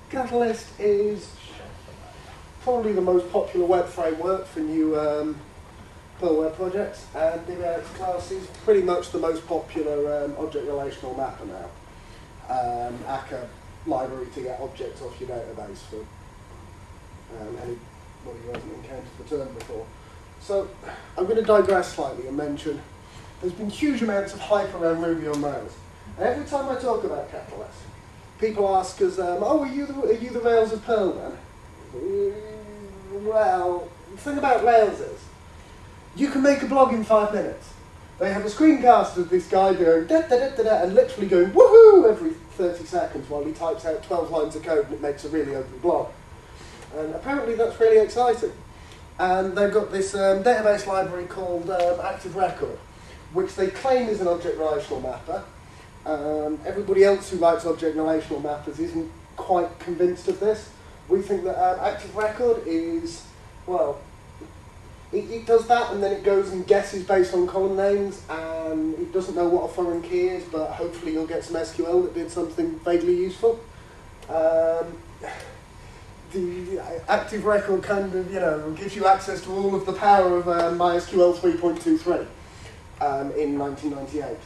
Catalyst is probably the most popular web framework for new Perl web projects, and dbic class is pretty much the most popular object relational mapper now. ACA library to get objects off your database for anybody who hasn't encountered the term before. So I'm going to digress slightly and mention there's been huge amounts of hype around Ruby on Rails. And every time I talk about Catalyst, people ask us, oh, are you the Rails of Perl then? Well, the thing about Rails is, you can make a blog in 5 minutes. They have a screencast of this guy going da da da da da and literally going woohoo every 30 seconds while he types out 12 lines of code and it makes a really ugly blog. And apparently that's really exciting. And they've got this database library called Active Record, which they claim is an object relational mapper. Everybody else who writes object relational mappers isn't quite convinced of this. We think that Active Record is, well, it does that and then it goes and guesses based on column names, and it doesn't know what a foreign key is, but hopefully you'll get some SQL that did something vaguely useful. The Active Record kind of, gives you access to all of the power of MySQL 3.23 in 1998.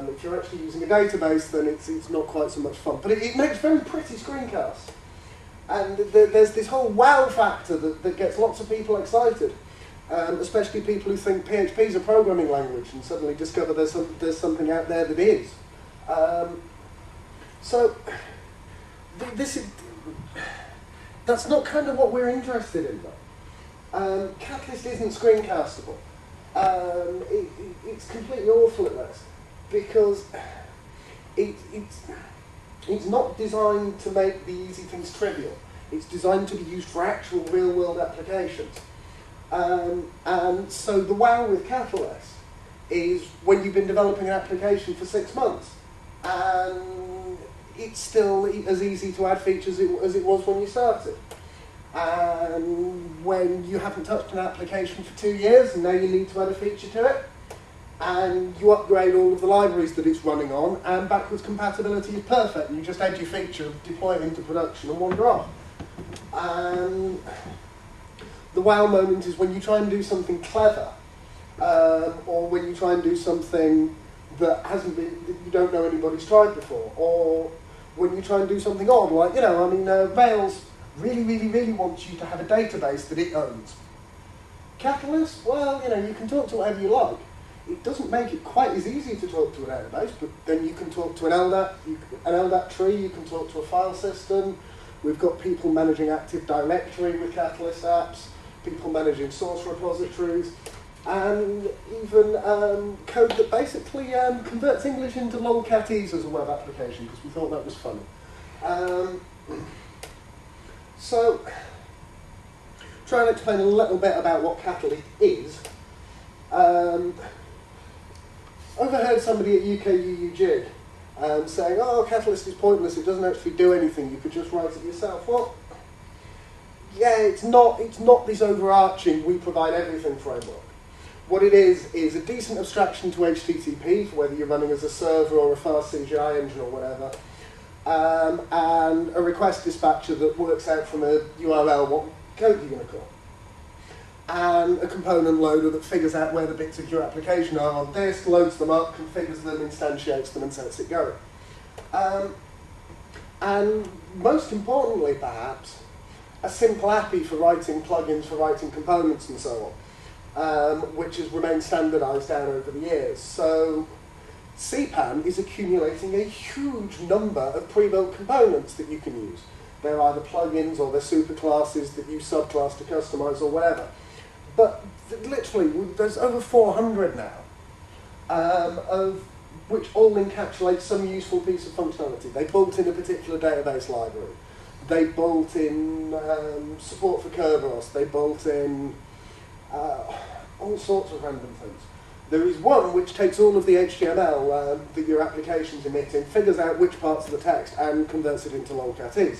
If you're actually using a database, then it's not quite so much fun. But it makes very pretty screencasts. And there's this whole wow factor that gets lots of people excited, especially people who think PHP is a programming language and suddenly discover there's something out there that is. So that's not kind of what we're interested in, though. Catalyst isn't screencastable. It's completely awful at this, because it's not designed to make the easy things trivial. It's designed to be used for actual real-world applications. And so the wow with Catalyst is when you've been developing an application for 6 months, and it's still as easy to add features as it was when you started. And when you haven't touched an application for 2 years, and now you need to add a feature to it, and you upgrade all of the libraries that it's running on, and backwards compatibility is perfect, and you just add your feature, deploy it into production, and wander off. And the wow moment is when you try and do something clever, or when you try and do something that you don't know anybody's tried before, or when you try and do something odd, like, Rails really wants you to have a database that it owns. Catalyst, well, you can talk to whatever you like. It doesn't make it quite as easy to talk to a database, but then you can talk to an LDAP tree, you can talk to a file system. We've got people managing Active Directory with Catalyst apps, people managing source repositories, and even code that basically converts English into lolcatese as a web application, because we thought that was funny. So, try and explain a little bit about what Catalyst is. Overheard somebody at UKUUG saying, oh, Catalyst is pointless, it doesn't actually do anything, you could just write it yourself. Well, yeah, it's not this overarching, we provide everything framework. What it is a decent abstraction to HTTP, for whether you're running as a server or a fast CGI engine or whatever, and a request dispatcher that works out from a URL what code you're going to call. And a component loader that figures out where the bits of your application are on disk, loads them up, configures them, instantiates them, and sets it going. And most importantly, perhaps, a simple API for writing plugins, for writing components, and so on, which has remained standardized down over the years. So CPAN is accumulating a huge number of pre-built components that you can use. They're either plugins or they're superclasses that you subclass to customize or whatever. But literally, there's over 400 now, of which all encapsulate some useful piece of functionality. They bolt in a particular database library. They bolt in support for Kerberos. They bolt in all sorts of random things. There is one which takes all of the HTML that your application's emitting, figures out which parts of the text, and converts it into lolcatese.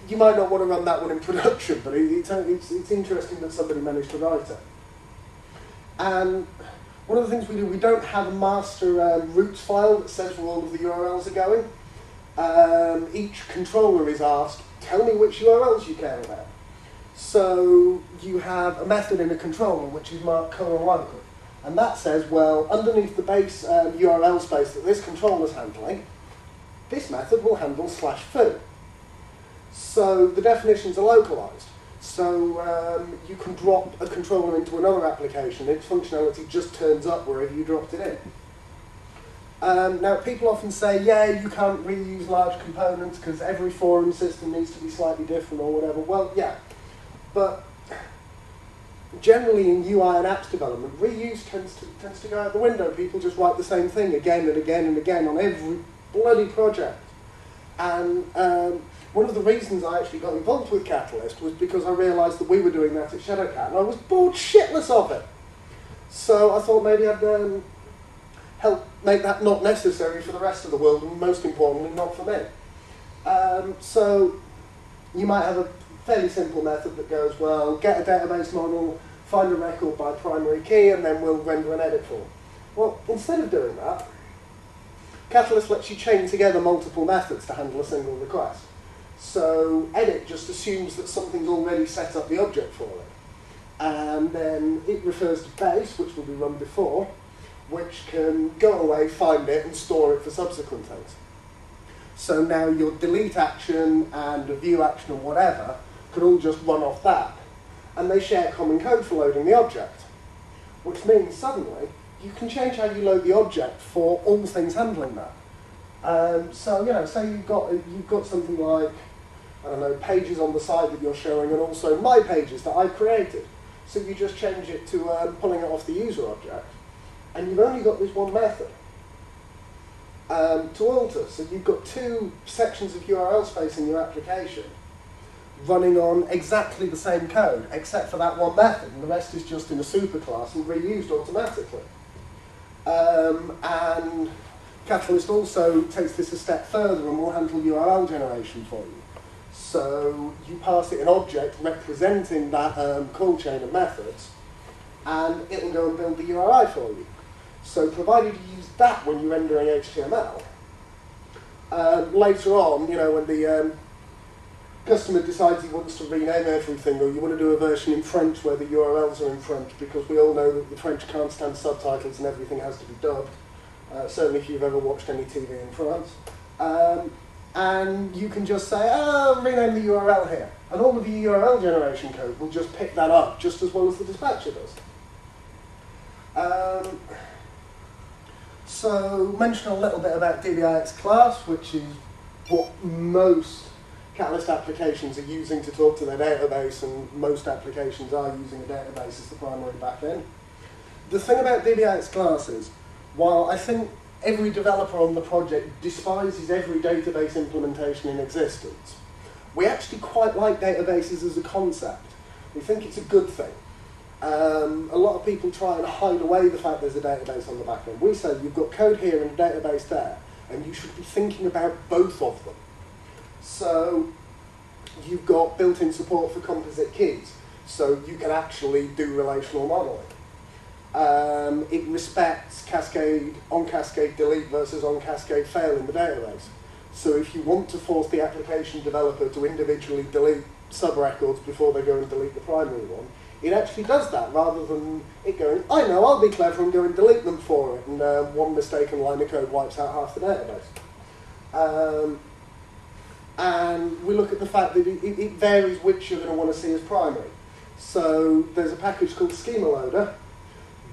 You might not want to run that one in production, but it's interesting that somebody managed to write it. And one of the things we do, we don't have a master routes file that says where all of the URLs are going. each controller is asked, tell me which URLs you care about. So you have a method in a controller which is marked :local. And that says, well, underneath the base URL space that this controller is handling, this method will handle /foo. So the definitions are localized. So you can drop a controller into another application. Its functionality just turns up wherever you dropped it in. Now, people often say, yeah, you can't reuse large components because every forum system needs to be slightly different or whatever. Well, yeah, but generally in UI and apps development, reuse tends to go out the window. People just write the same thing again and again and again on every bloody project. And one of the reasons I actually got involved with Catalyst was because I realised that we were doing that at Shadowcat, and I was bored shitless of it. So I thought maybe I'd help make that not necessary for the rest of the world, and most importantly, not for me. So you might have a fairly simple method that goes, well, get a database model, find a record by primary key, and then we'll render an edit form. Well, instead of doing that, Catalyst lets you chain together multiple methods to handle a single request. So edit just assumes that something's already set up the object for it. And then it refers to base, which will be run before, which can go away, find it, and store it for subsequent things. So now your delete action and a view action or whatever could all just run off that. And they share common code for loading the object, which means suddenly you can change how you load the object for all things handling that. So, you know, say you've got something like, I don't know, pages on the side that you're showing, and also my pages that I've created. So you just change it to pulling it off the user object, and you've only got this one method to alter. So you've got two sections of URL space in your application running on exactly the same code, except for that one method, and the rest is just in a superclass and reused automatically. And Catalyst also takes this a step further and will handle URL generation for you. So you pass it an object representing that call chain of methods, and it will go and build the URI for you. So provided you use that when you're rendering HTML, later on, you know, when the customer decides he wants to rename everything, or you want to do a version in French where the URLs are in French, because we all know that the French can't stand subtitles and everything has to be dubbed, certainly if you've ever watched any TV in France. And you can just say, oh, rename the URL here. And all of the URL generation code will just pick that up just as well as the dispatcher does. So mention a little bit about dbic class, which is what most Catalyst applications are using to talk to their database, and most applications are using a database as the primary backend. The thing about dbic class is, while I think every developer on the project despises every database implementation in existence, we actually quite like databases as a concept. We think it's a good thing. A lot of people try and hide away the fact there's a database on the back end. We say you've got code here and a database there, and you should be thinking about both of them. So you've got built-in support for composite keys, so you can actually do relational modeling. It respects cascade, on cascade delete versus on cascade fail in the database. So if you want to force the application developer to individually delete sub-records before they go and delete the primary one, it actually does that, rather than it going, I know, I'll be clever and go and delete them for it, and one mistaken line of code wipes out half the database. And we look at the fact that it varies which you're going to want to see as primary. So there's a package called Schema Loader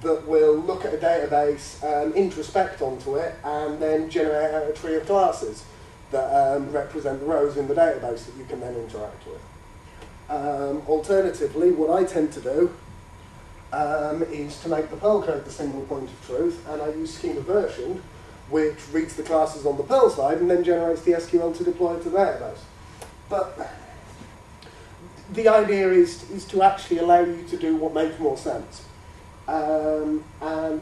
that will look at a database, introspect onto it, and then generate out a tree of classes that represent the rows in the database that you can then interact with. Alternatively, what I tend to do is to make the Perl code the single point of truth, and I use schema version, which reads the classes on the Perl side and then generates the SQL to deploy it to the database. But the idea is to actually allow you to do what makes more sense. And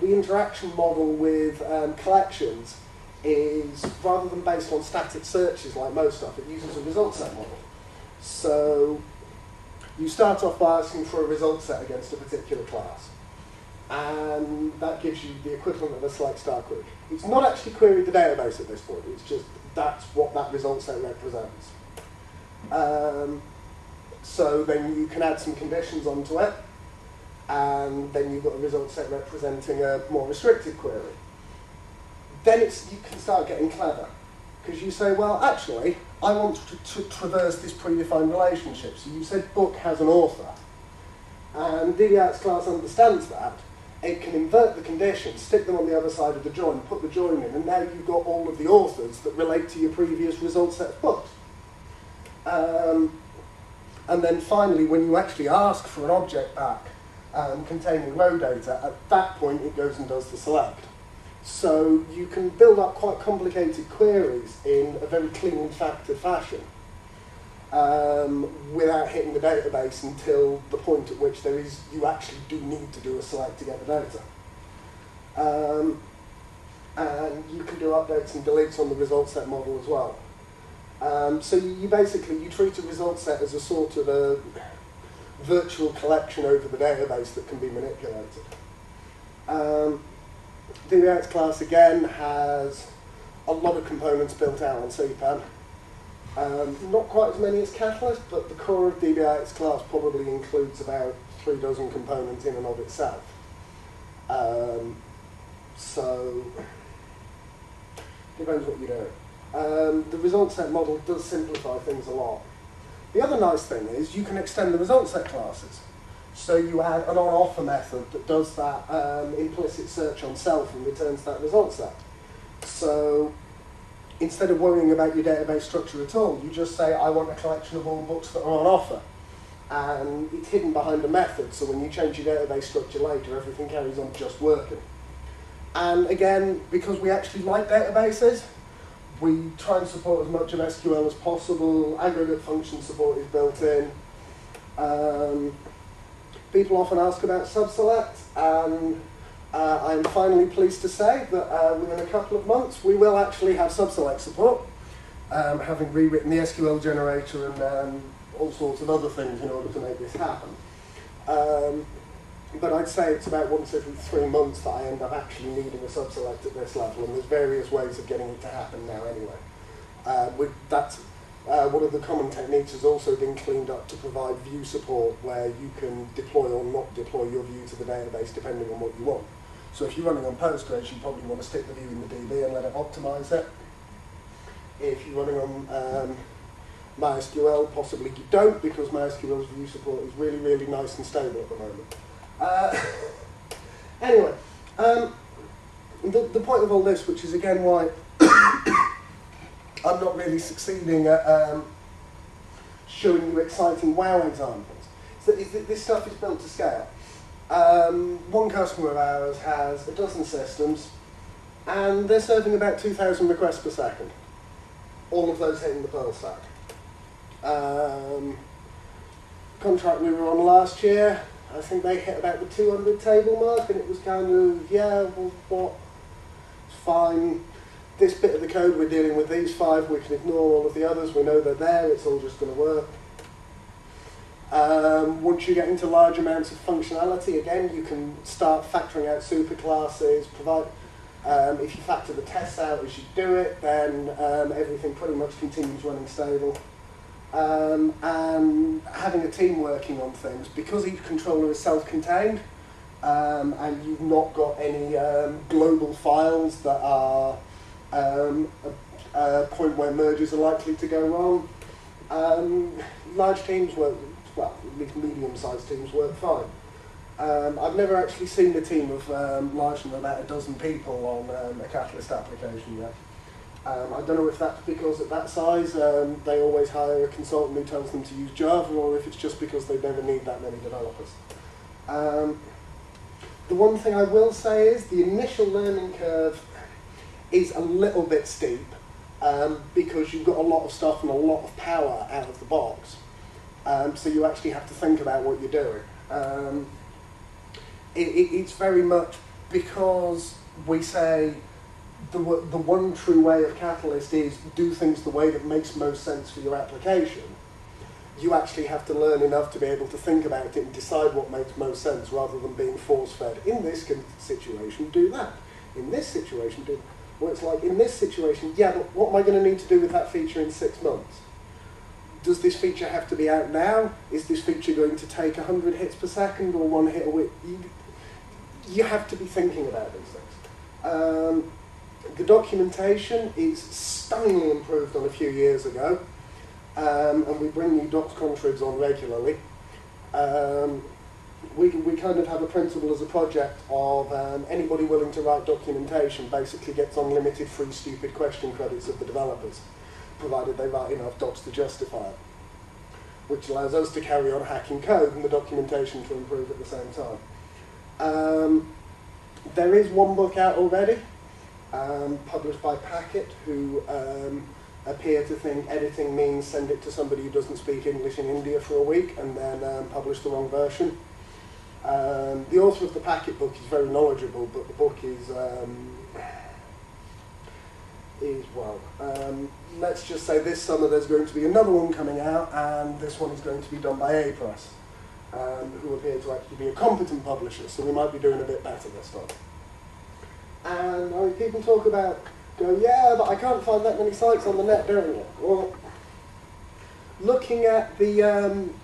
the interaction model with collections is, rather than based on static searches like most stuff, it uses a result set model. So you start off by asking for a result set against a particular class, and that gives you the equivalent of a select star query. It's not actually queried the database at this point, it's just that's what that result set represents. So then you can add some conditions onto it, and then you've got a result set representing a more restricted query. Then you can start getting clever, because you say, well, actually, I want to traverse this predefined relationship. So you said book has an author, and dbic class understands that. It can invert the conditions, stick them on the other side of the join, put the join in, and now you've got all of the authors that relate to your previous result set of books. And then finally, when you actually ask for an object back containing row data, at that point it goes and does the select. So you can build up quite complicated queries in a very clean and factored fashion without hitting the database until the point at which you actually do need to do a select to get the data. And you can do updates and deletes on the result set model as well. So you basically treat a result set as a sort of a virtual collection over the database that can be manipulated. dbic class again has a lot of components built out on CPAN. Not quite as many as Catalyst, but the core of dbic class probably includes about 3 dozen components in and of itself. So depends what you do. The result set model does simplify things a lot. The other nice thing is you can extend the result set classes. So you have an on-offer method that does that implicit search on self and returns that result set. So instead of worrying about your database structure at all, you just say, I want a collection of all books that are on offer. And it's hidden behind a method, so when you change your database structure later, everything carries on just working. And again, because we actually like databases, we try and support as much of SQL as possible. Aggregate function support is built in. People often ask about subselect, and I'm finally pleased to say that within a couple of months we will actually have subselect support, having rewritten the SQL generator and all sorts of other things in order to make this happen. But I'd say it's about once every 3 months that I end up actually needing a subselect at this level, and there's various ways of getting it to happen now anyway. One of the common techniques has also been cleaned up to provide view support, where you can deploy or not deploy your view to the database depending on what you want. So if you're running on Postgres, you probably want to stick the view in the DB and let it optimize it. If you're running on MySQL, possibly you don't, because MySQL's view support is really, really nice and stable at the moment. Anyway, the point of all this, which is again why I'm not really succeeding at showing you exciting WoW examples, is that this stuff is built to scale. One customer of ours has a dozen systems, and they're serving about 2,000 requests per second. All of those hitting the Perl stack. Contract we were on last year, I think they hit about the 200 table mark, and it was kind of, yeah, well, what? It's fine. This bit of the code we're dealing with, these 5, we can ignore all of the others, we know they're there, it's all just going to work. Once you get into large amounts of functionality, again, you can start factoring out superclasses, if you factor the tests out as you do it, then everything pretty much continues running stable. And having a team working on things, because each controller is self-contained, and you've not got any global files that are a point where mergers are likely to go wrong. Large teams work, well, at least medium-sized teams work fine. I've never actually seen a team of larger than about a dozen people on a Catalyst application yet. I don't know if that's because at that size they always hire a consultant who tells them to use Java, or if it's just because they never need that many developers. The one thing I will say is the initial learning curve is a little bit steep because you've got a lot of stuff and a lot of power out of the box. So you actually have to think about what you're doing. It's very much because we say the one true way of Catalyst is do things the way that makes most sense for your application. You actually have to learn enough to be able to think about it and decide what makes most sense rather than being force-fed. In this situation, do that. In this situation, do that. Well, it's like, in this situation, yeah, but what am I going to need to do with that feature in 6 months? Does this feature have to be out now? Is this feature going to take 100 hits per second or 1 hit a week? You have to be thinking about these things. The documentation is stunningly improved on a few years ago, and we bring new docs contribs on regularly. We kind of have a principle as a project of anybody willing to write documentation basically gets unlimited free stupid question credits of the developers, provided they write enough docs to justify it, which allows us to carry on hacking code and the documentation to improve at the same time. There is one book out already, published by Packet, who appear to think editing means send it to somebody who doesn't speak English in India for a week and then publish the wrong version. The author of the Packet book is very knowledgeable, but the book is well, let's just say this summer there's going to be another one coming out, and this one is going to be done by A Press, who appear to actually be a competent publisher, so we might be doing a bit better this time. And I mean, people talk about, yeah, but I can't find that many sites on the net doing it. Well, looking at the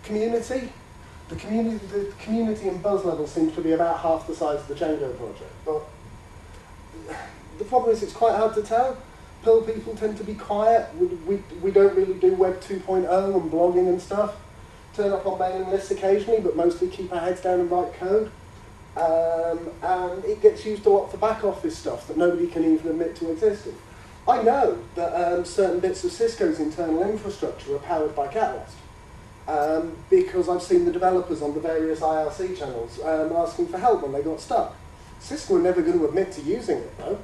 community and buzz level seems to be about half the size of the Django project. But the problem is it's quite hard to tell. Perl people tend to be quiet. We don't really do Web 2.0 and blogging and stuff. Turn up on mailing lists occasionally, but mostly keep our heads down and write code. And it gets used a lot for back office stuff that nobody can even admit to existing. I know that certain bits of Cisco's internal infrastructure are powered by Catalyst, because I've seen the developers on the various IRC channels asking for help when they got stuck. Cisco are never going to admit to using it, though.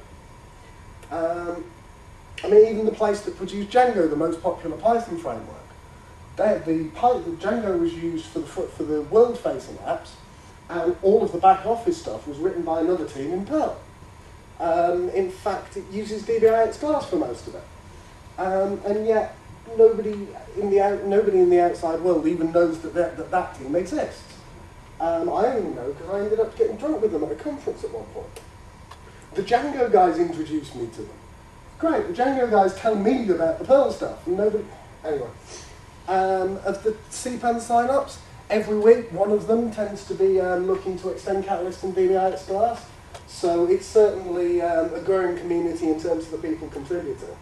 I mean, even the place that produced Django, the most popular Python framework, the Django was used for the world-facing apps, and all of the back office stuff was written by another team in Perl. In fact, it uses dbic class for most of it, and yet nobody in the outside world even knows that team exists. I only know because I ended up getting drunk with them at a conference at one point. The Django guys introduced me to them. Great, the Django guys tell me about the Perl stuff, and nobody. Anyway, of the CPAN sign-ups, every week one of them tends to be looking to extend Catalyst and dbic class. So it's certainly a growing community in terms of the people contributing.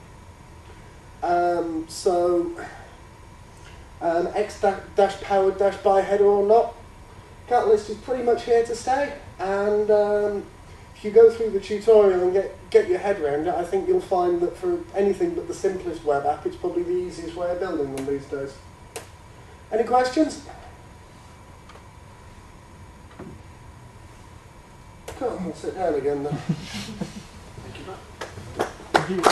X-powered-by header or not, Catalyst is pretty much here to stay, and if you go through the tutorial and get your head around it, I think you'll find that for anything but the simplest web app, it's probably the easiest way of building them these days. Any questions? Cool, I'll sit down again then. Thank you.